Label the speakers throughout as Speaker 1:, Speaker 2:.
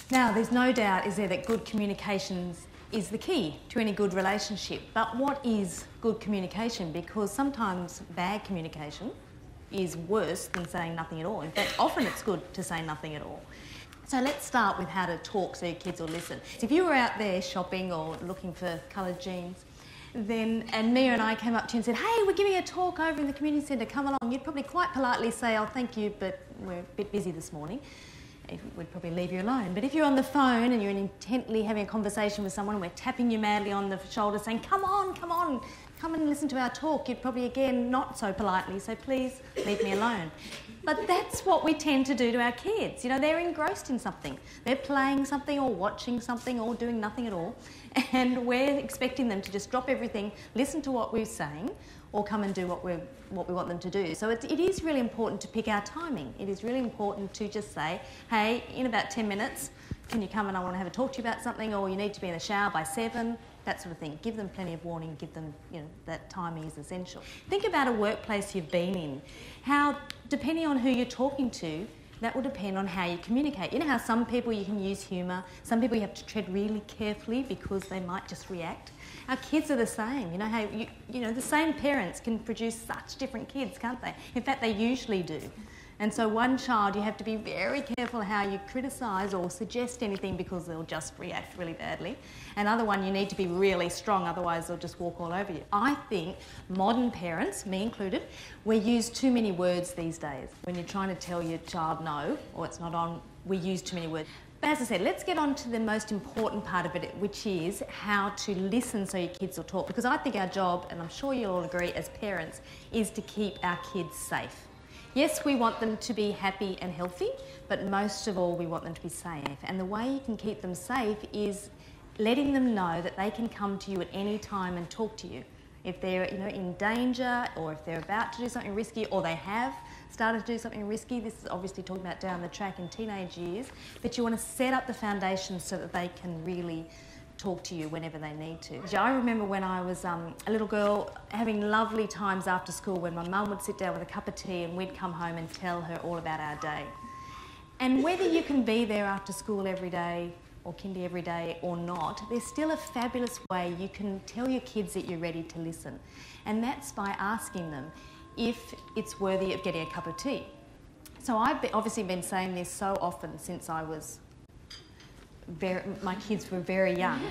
Speaker 1: Now, there's no doubt, is there, that good communications is the key to any good relationship. But what is good communication? Because sometimes bad communication is worse than saying nothing at all. In fact, often it's good to say nothing at all. So let's start with how to talk so your kids will listen. So if you were out there shopping or looking for coloured jeans, and Mia and I came up to you and said, hey, we're giving a talk over in the community centre, come along, you'd probably quite politely say, oh, thank you, but we're a bit busy this morning. We'd probably leave you alone. But if you're on the phone and you're intently having a conversation with someone and we're tapping you madly on the shoulder saying, come on, come and listen to our talk, you'd probably, again, not so politely say, please leave me alone. But that's what we tend to do to our kids. You know, they're engrossed in something. They're playing something or watching something or doing nothing at all. And we're expecting them to just drop everything, listen to what we're saying, or come and do what we want them to do. So it is really important to pick our timing. It is really important to just say, hey, in about 10 minutes, can you come and I want to have a talk to you about something, or you need to be in the shower by 7, that sort of thing. Give them plenty of warning, give them, that timing is essential. Think about a workplace you've been in. How, depending on who you're talking to, that will depend on how you communicate. You know how some people you can use humour, some people you have to tread really carefully because they might just react. Our kids are the same. You know how the same parents can produce such different kids, can't they? In fact, they usually do. And so one child, you have to be very careful how you criticise or suggest anything because they'll just react really badly. Another one, you need to be really strong, otherwise they'll just walk all over you. I think modern parents, me included, we use too many words these days. When you're trying to tell your child no, or it's not on, we use too many words. But as I said, let's get on to the most important part of it, which is how to listen so your kids will talk. Because I think our job, and I'm sure you'll all agree as parents, is to keep our kids safe. Yes, we want them to be happy and healthy, but most of all, we want them to be safe. And the way you can keep them safe is letting them know that they can come to you at any time and talk to you. If they're in danger, or if they're about to do something risky, or they have started to do something risky, this is obviously talking about down the track in teenage years, but you want to set up the foundation so that they can really talk to you whenever they need to. I remember when I was a little girl having lovely times after school when my mum would sit down with a cup of tea and we'd come home and tell her all about our day. And whether you can be there after school every day or kindy every day or not, there's still a fabulous way you can tell your kids that you're ready to listen. And that's by asking them if it's worthy of getting a cup of tea. So I've obviously been saying this so often since I was my kids were very young,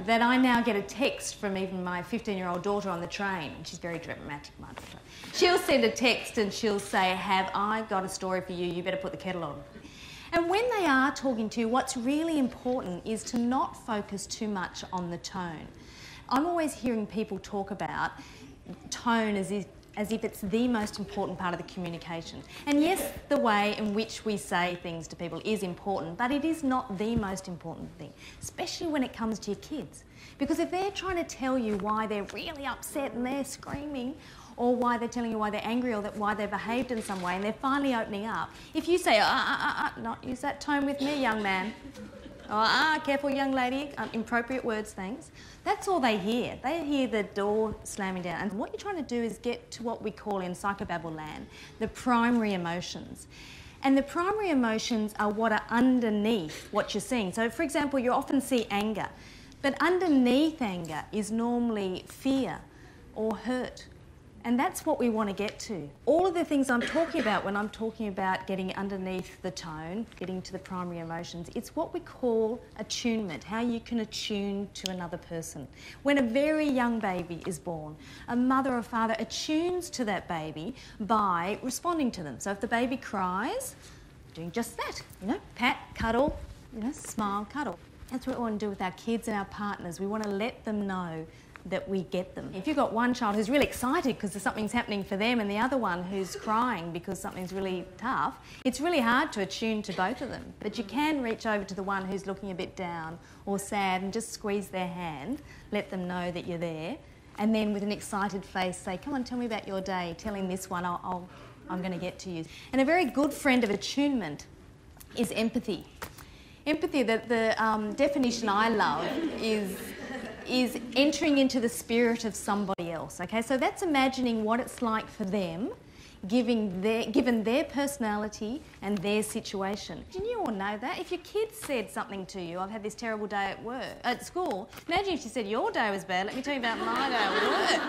Speaker 1: that I now get a text from even my 15-year-old daughter on the train, and she's very dramatic, my daughter. She'll send a text and she'll say, have I got a story for you, you better put the kettle on. And when they are talking to you, what's really important is to not focus too much on the tone. I'm always hearing people talk about tone as if it's the most important part of the communication. And yes, the way in which we say things to people is important, but it is not the most important thing, especially when it comes to your kids. Because if they're trying to tell you why they're really upset and they're screaming, or why they're telling you why they're angry, or why they've behaved in some way, and they're finally opening up, if you say, not use that tone with me, young man, or careful, young lady, inappropriate words, thanks, that's all they hear. They hear the door slamming down. And what you're trying to do is get to what we call in psychobabble land the primary emotions. And the primary emotions are what are underneath what you're seeing. So, for example, you often see anger, but underneath anger is normally fear or hurt. And that's what we want to get to. All of the things I'm talking about when I'm talking about getting underneath the tone, getting to the primary emotions, it's what we call attunement, how you can attune to another person. When a very young baby is born, a mother or father attunes to that baby by responding to them. So if the baby cries, doing just that, pat, cuddle, smile, cuddle. That's what we want to do with our kids and our partners. We want to let them know that we get them. If you've got one child who's really excited because something's happening for them and the other one who's crying because something's really tough, it's really hard to attune to both of them. But you can reach over to the one who's looking a bit down or sad and just squeeze their hand, let them know that you're there, and then with an excited face say, come on, tell me about your day, telling this one, I'm going to get to you. And a very good friend of attunement is empathy. Empathy, the definition I love is entering into the spirit of somebody else, okay? So that's imagining what it's like for them given their personality and their situation. Didn't you all know that? If your kids said something to you, I've had this terrible day at school, imagine if you said your day was bad, let me tell you about my day at work.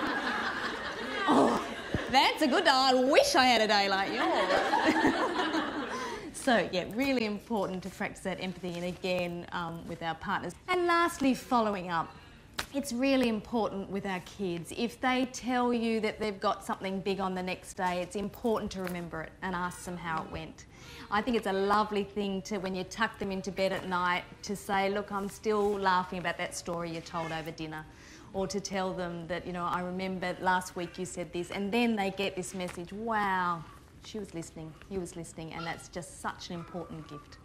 Speaker 1: Oh, that's a good day. I wish I had a day like yours. So, yeah, really important to practice that empathy, and again, with our partners. And lastly, following up. It's really important with our kids. If they tell you that they've got something big on the next day, it's important to remember it and ask them how it went. I think it's a lovely thing to, when you tuck them into bed at night, to say, look, I'm still laughing about that story you told over dinner. Or to tell them that, you know, I remember last week you said this, and then they get this message, wow, she was listening, he was listening, and that's just such an important gift.